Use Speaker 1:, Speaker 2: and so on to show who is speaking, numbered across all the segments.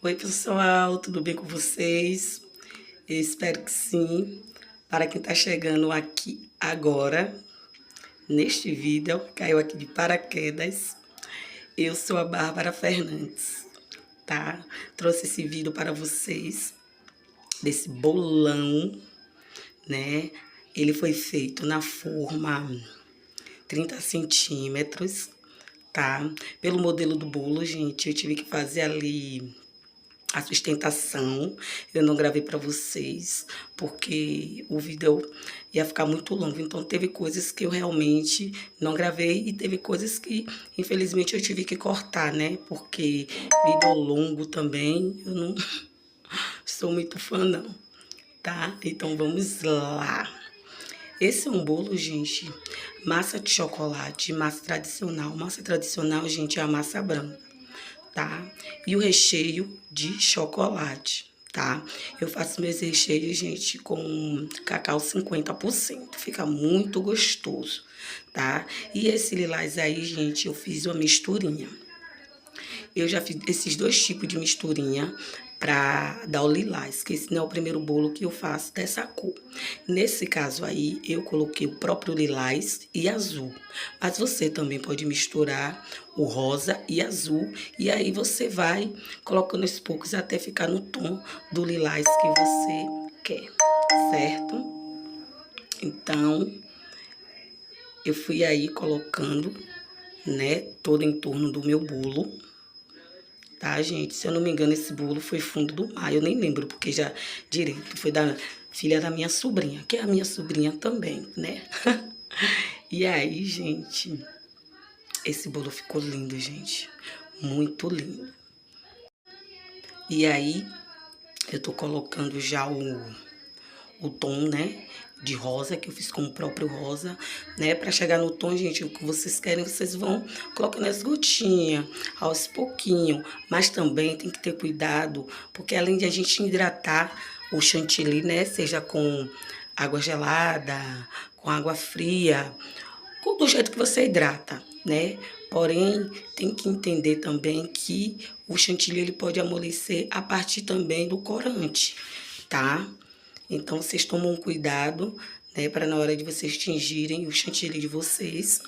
Speaker 1: Oi, pessoal, tudo bem com vocês? Eu espero que sim. Para quem está chegando aqui agora, neste vídeo, caiu aqui de paraquedas, eu sou a Bárbara Fernandes, tá? Trouxe esse vídeo para vocês, desse bolão, né? Ele foi feito na forma 30 centímetros, tá? Pelo modelo do bolo, gente, eu tive que fazer ali a sustentação. Eu não gravei para vocês, porque o vídeo ia ficar muito longo. Então, teve coisas que eu realmente não gravei e teve coisas que, infelizmente, eu tive que cortar, né? Porque vídeo longo também, eu não sou muito fã, não, tá? Então, vamos lá. Esse é um bolo, gente, massa de chocolate, massa tradicional. Massa tradicional, gente, é a massa branca, tá? E o recheio de chocolate, tá? Eu faço meus recheios, gente, com cacau 50%. Fica muito gostoso, tá? E esse lilás aí, gente, eu fiz uma misturinha. Eu já fiz esses dois tipos de misturinha para dar o lilás, que esse não é o primeiro bolo que eu faço dessa cor. Nesse caso aí, eu coloquei o próprio lilás e azul. Mas você também pode misturar o rosa e azul, e aí você vai colocando aos poucos até ficar no tom do lilás que você quer, certo? Então, eu fui aí colocando, né, todo em torno do meu bolo. Tá, gente? Se eu não me engano, esse bolo foi fundo do mar. Eu nem lembro, porque já direito foi da filha da minha sobrinha, que é a minha sobrinha também, né? E aí, gente, esse bolo ficou lindo, gente. Muito lindo. E aí, eu tô colocando já o tom, né, de rosa, que eu fiz com o próprio rosa, né, para chegar no tom, gente, o que vocês querem, vocês vão colocando as gotinhas, aos pouquinho, mas também tem que ter cuidado, porque além de a gente hidratar o chantilly, né, seja com água gelada, com água fria, do jeito que você hidrata, né, porém, tem que entender também que o chantilly, ele pode amolecer a partir também do corante, tá? Então, vocês tomam cuidado, né, para na hora de vocês tingirem o chantilly de vocês,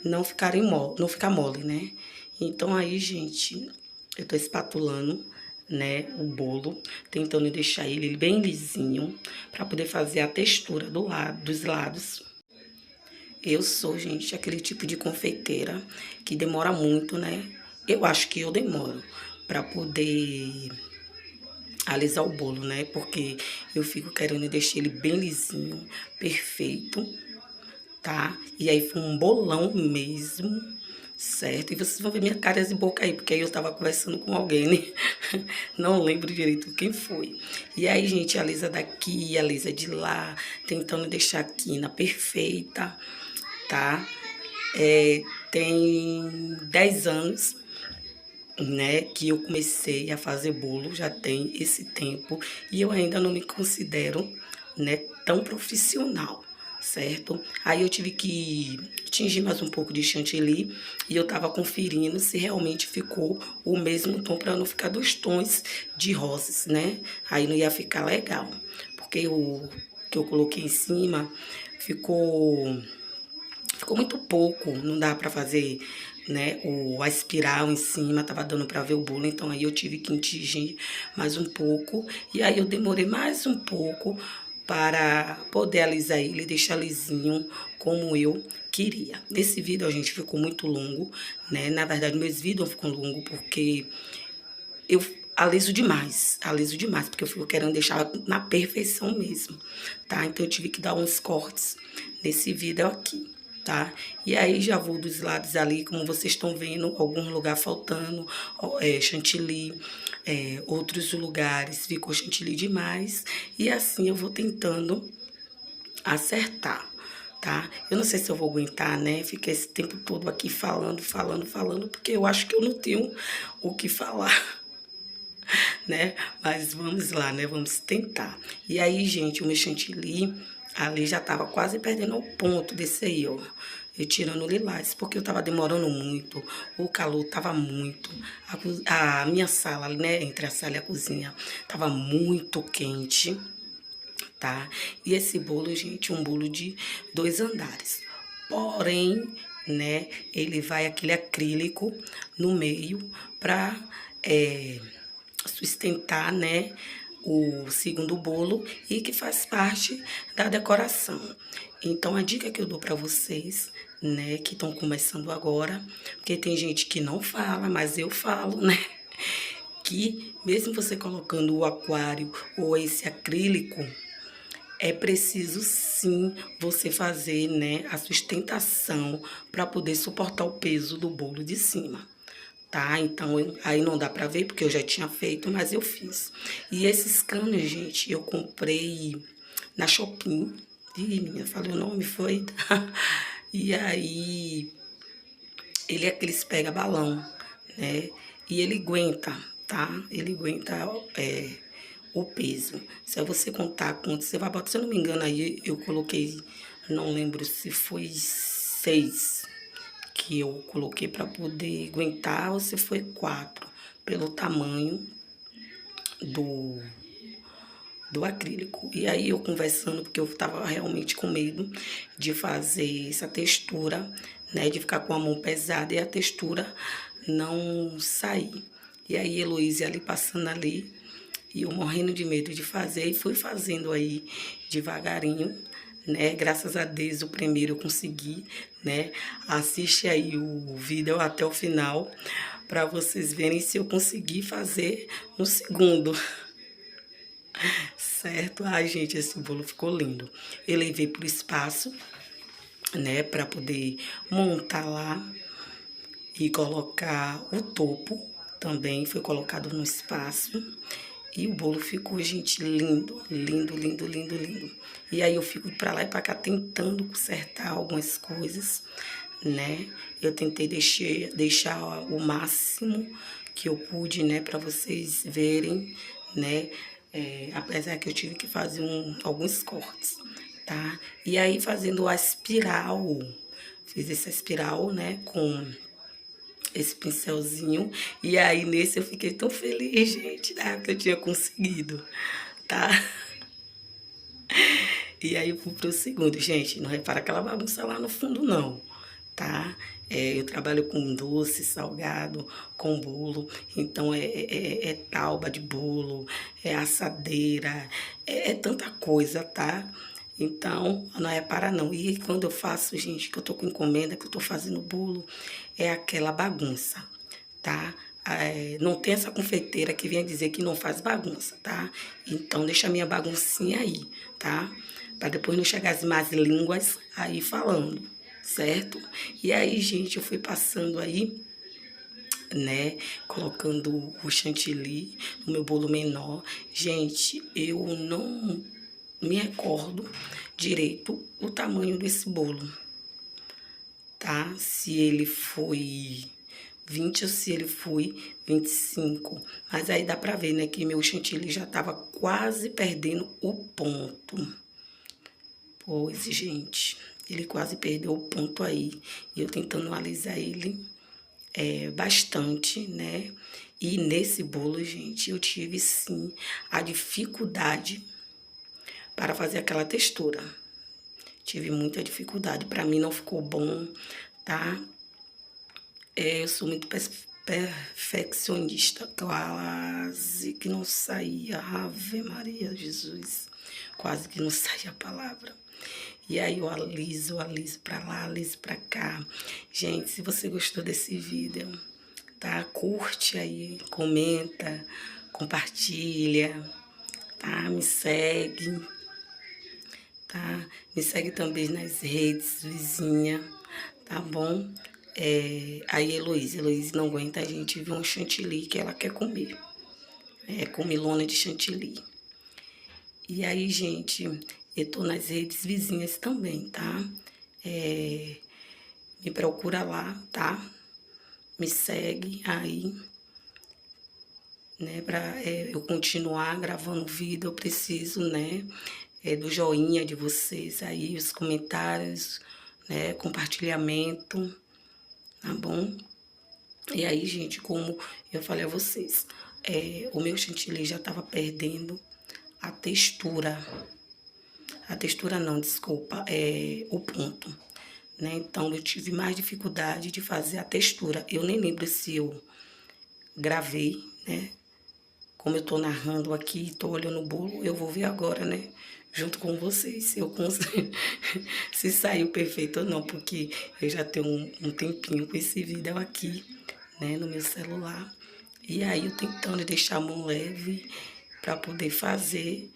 Speaker 1: não ficarem mole, não ficar mole, né? Então, aí, gente, eu tô espatulando, né, o bolo, tentando deixar ele bem lisinho, para poder fazer a textura do lado, dos lados. Eu sou, gente, aquele tipo de confeiteira que demora muito, né? Eu acho que eu demoro para poder alisar o bolo, né? Porque eu fico querendo deixar ele bem lisinho, perfeito, tá? E aí foi um bolão mesmo, certo? E vocês vão ver minha cara de boca aí, porque aí eu tava conversando com alguém, né? Não lembro direito quem foi. E aí, gente, alisa daqui, alisa de lá, tentando deixar a quina perfeita, tá? Tem 10 anos, né, que eu comecei a fazer bolo, já tem esse tempo, e eu ainda não me considero, né, tão profissional, certo? Aí eu tive que tingir mais um pouco de chantilly, e eu tava conferindo se realmente ficou o mesmo tom, para não ficar dois tons de rosas, né? Aí não ia ficar legal, porque o que eu coloquei em cima ficou muito pouco, não dá para fazer, né, a espiral em cima, tava dando para ver o bolo, então aí eu tive que intingir mais um pouco, e aí eu demorei mais um pouco para poder alisar ele e deixar lisinho como eu queria. Nesse vídeo a gente ficou muito longo, né, na verdade meus vídeos ficam longos porque eu aliso demais, porque eu fico querendo deixar na perfeição mesmo, tá? Então eu tive que dar uns cortes nesse vídeo aqui, tá? E aí já vou dos lados ali, como vocês estão vendo, algum lugar faltando, chantilly, outros lugares ficou chantilly demais, e assim eu vou tentando acertar, tá? Eu não sei se eu vou aguentar, né? Fiquei esse tempo todo aqui falando, porque eu acho que eu não tenho o que falar, né? Mas vamos lá, né? Vamos tentar. E aí, gente, o meu chantilly ali já tava quase perdendo o ponto desse aí, ó. eu tirando o lilás, porque eu tava demorando muito, o calor tava muito, a minha sala, né, entre a sala e a cozinha, tava muito quente, tá? E esse bolo, gente, um bolo de 2 andares. Porém, né, ele vai aquele acrílico no meio para sustentar, né, o segundo bolo e que faz parte da decoração. Então, a dica que eu dou para vocês, né, que estão começando agora, porque tem gente que não fala, mas eu falo, né, que mesmo você colocando o aquário ou esse acrílico, é preciso sim você fazer, né, a sustentação para poder suportar o peso do bolo de cima, tá? Então, aí não dá pra ver porque eu já tinha feito, mas eu fiz. E esses canos, gente, eu comprei na Shopping. Ih, minha, falei o nome, foi? E aí, ele é aqueles pega balão, né? E ele aguenta, tá? Ele aguenta o peso. Se você contar quanto você vai botar, se eu não me engano, aí eu coloquei, não lembro se foi 6 que eu coloquei para poder aguentar, ou se foi 4, pelo tamanho do, do acrílico. E aí eu conversando, porque eu tava realmente com medo de fazer essa textura, né, de ficar com a mão pesada e a textura não sair. E aí Heloísa ali passando ali, e eu morrendo de medo de fazer, e fui fazendo aí devagarinho, né? Graças a Deus o primeiro eu consegui, né? Assiste aí o vídeo até o final para vocês verem se eu consegui fazer no segundo. Certo? Ai, gente, esse bolo ficou lindo. Eu levei pro espaço, né, para poder montar lá e colocar o topo também foi colocado no espaço. E o bolo ficou, gente, lindo, lindo, lindo, lindo, lindo. E aí eu fico pra lá e pra cá tentando consertar algumas coisas, né? Eu tentei deixar o máximo que eu pude, né, pra vocês verem, né? Apesar que eu tive que fazer alguns cortes, tá? E aí fazendo a espiral, fiz essa espiral, né, com esse pincelzinho. E aí, nesse eu fiquei tão feliz, gente, né, que eu tinha conseguido, tá? E aí eu fui pro segundo. Gente, não repara aquela bagunça lá no fundo, não, tá? Eu trabalho com doce, salgado, com bolo. Então, é tauba de bolo, é assadeira, é tanta coisa, tá? Então, não é para não. E quando eu faço, gente, que eu tô com encomenda, que eu tô fazendo bolo, é aquela bagunça, tá? Não tem essa confeiteira que venha dizer que não faz bagunça, tá? Então, deixa a minha baguncinha aí, tá? Para depois não chegar as más línguas aí falando, certo? E aí, gente, eu fui passando aí, né, colocando o chantilly no meu bolo menor. Gente, eu não me recordo direito o tamanho desse bolo, tá? Se ele foi 20 ou se ele foi 25. Mas aí dá pra ver, né, que meu chantilly já tava quase perdendo o ponto. Pois, gente, ele quase perdeu o ponto aí. E eu tentando alisar ele bastante, né? E nesse bolo, gente, eu tive sim a dificuldade para fazer aquela textura. Tive muita dificuldade, para mim não ficou bom, tá? Eu sou muito perfeccionista, quase que não saía, Ave Maria, Jesus, quase que não saía a palavra. E aí eu aliso pra lá, aliso pra cá. Gente, se você gostou desse vídeo, tá? Curte aí, comenta, compartilha, tá? Me segue, tá? Me segue também nas redes, vizinha, tá bom? Aí Heloísa não aguenta a gente ver um chantilly que ela quer comer. Comilona de chantilly. E aí, gente, eu tô nas redes vizinhas também, tá? Me procura lá, tá? Me segue aí, né? Pra eu continuar gravando vídeo, eu preciso, né? Do joinha de vocês aí, os comentários, né? Compartilhamento, tá bom? E aí, gente, como eu falei a vocês, o meu chantilly já tava perdendo a textura. A textura não, desculpa, o ponto, né? Então, eu tive mais dificuldade de fazer a textura. Eu nem lembro se eu gravei, né? Como eu tô narrando aqui, tô olhando o bolo, eu vou ver agora, né? Junto com vocês, se eu consigo, se saiu perfeito ou não, porque eu já tenho um tempinho com esse vídeo aqui, né, no meu celular. E aí eu tentando deixar a mão leve para poder fazer,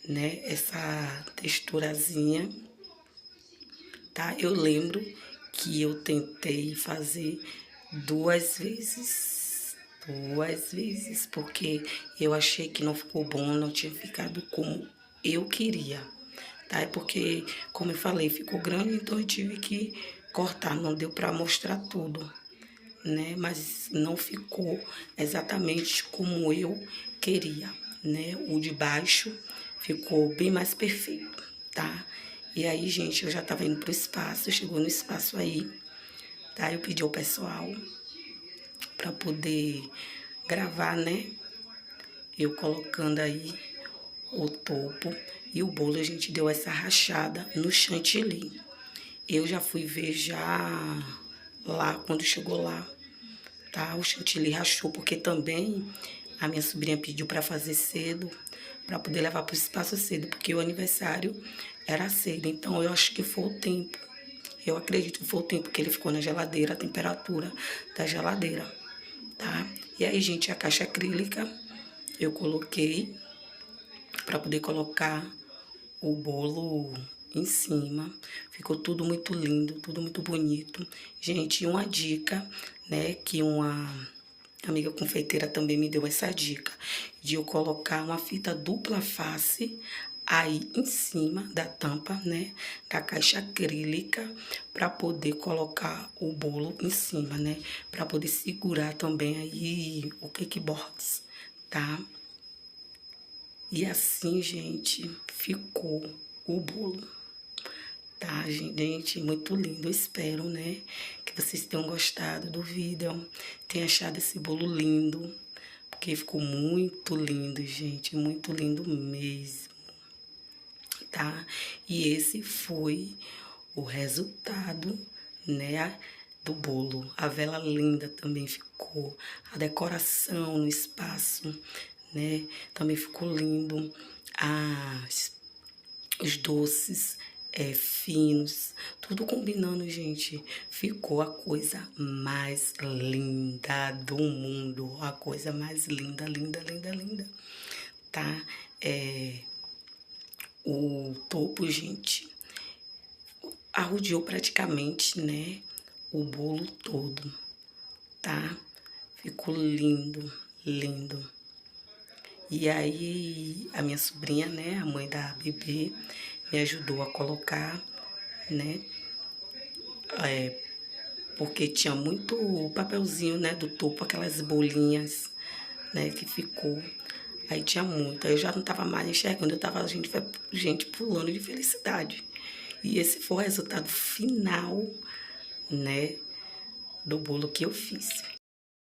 Speaker 1: né, essa texturazinha, tá? Eu lembro que eu tentei fazer duas vezes, porque eu achei que não ficou bom, não tinha ficado como eu queria, tá? É porque, como eu falei, ficou grande, então eu tive que cortar, não deu para mostrar tudo, né? Mas não ficou exatamente como eu queria, né? O de baixo ficou bem mais perfeito, tá? E aí, gente, eu já tava indo pro espaço, chegou no espaço aí, tá? Eu pedi ao pessoal para poder gravar, né? Eu colocando aí o topo e o bolo, a gente deu essa rachada no chantilly. Eu já fui ver já lá, quando chegou lá, tá? O chantilly rachou, porque também a minha sobrinha pediu para fazer cedo, para poder levar para o espaço cedo, porque o aniversário era cedo. Então, eu acho que foi o tempo. Eu acredito que foi o tempo que ele ficou na geladeira, a temperatura da geladeira, tá? E aí, gente, a caixa acrílica eu coloquei para poder colocar o bolo em cima. Ficou tudo muito lindo, tudo muito bonito. Gente, uma dica, né, que uma amiga confeiteira também me deu essa dica, de eu colocar uma fita dupla face aí em cima da tampa, né, da caixa acrílica, para poder colocar o bolo em cima, né, para poder segurar também aí o cake boards, tá? E assim, gente, ficou o bolo, tá, gente? Muito lindo. Eu espero, né, que vocês tenham gostado do vídeo, tenham achado esse bolo lindo, porque ficou muito lindo, gente, muito lindo mesmo, tá? E esse foi o resultado, né, do bolo. A vela linda também ficou, a decoração no espaço, né, também ficou lindo. Os doces finos, tudo combinando, gente. Ficou a coisa mais linda do mundo. A coisa mais linda, linda, linda, linda, tá? O topo, gente, arrodeou praticamente, né, o bolo todo, tá? Ficou lindo, lindo. E aí, a minha sobrinha, né, a mãe da bebê, me ajudou a colocar, né, porque tinha muito papelzinho, né, do topo, aquelas bolinhas, né, que ficou. Aí tinha muito, aí eu já não tava mais enxergando, eu tava, gente pulando de felicidade. E esse foi o resultado final, né, do bolo que eu fiz.